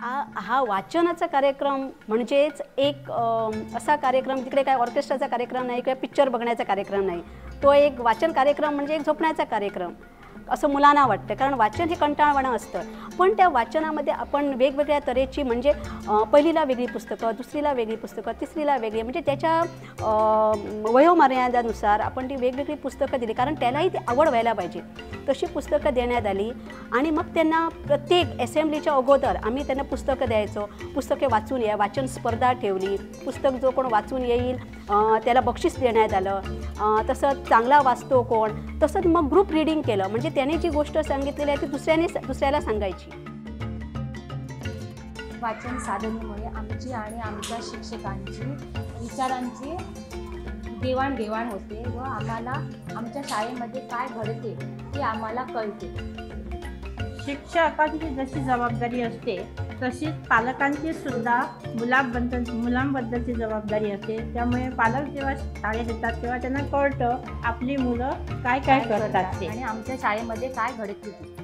हा वाचनाचा कार्यक्रम म्हणजेच एक असा कार्यक्रम जिकडे काय ऑर्केस्ट्राचा कार्यक्रम नाही किंवा पिक्चर बघण्याचा कार्यक्रम नाही. तो एक वाचन कार्यक्रम म्हणजे एक झोपण्याचा कार्यक्रम असं मुलांना वाटतं, कारण वाचन हे कंटाळवाणं असतं. पण त्या वाचनामध्ये आपण वेगवेगळ्या तऱ्हेची म्हणजे पहिलीला वेगळी पुस्तकं, दुसरीला वेगळी पुस्तकं, तिसरीला वेगळी म्हणजे त्याच्या वयोमर्यादेनुसार आपण ती वेगवेगळी पुस्तकं दिली, कारण त्यालाही ती आवड व्हायला पाहिजे. तशी पुस्तकं देण्यात आली आणि मग त्यांना प्रत्येक असेंब्लीच्या अगोदर आम्ही त्यांना पुस्तकं द्यायचो. पुस्तके वाचून या, वाचन स्पर्धा ठेवली. पुस्तक जो कोण वाचून येईल त्याला बक्षीस देण्यात आलं. तसंच चांगला वाचतो कोण, तसंच मग ग्रुप रीडिंग केलं, म्हणजे त्याने जी गोष्ट सांगितलेली आहे ती दुसऱ्याला सांगायची. वाचन साधनेमुळे आमची आणि आमच्या शिक्षकांची विचारांची देवाणघेवाण होते व आम्हाला आमच्या शाळेमध्ये काय घडते ते आम्हाला कळते. शिक्षकांची जशी जबाबदारी असते तशीच पालकांची सुद्धा मुलांबद्दलची जबाबदारी असते. त्यामुळे पालक जेव्हा शाळेत येतात तेव्हा त्यांना कळतं आपली मुलं काय काय करतात ते आणि आमच्या शाळेमध्ये काय घडते ते.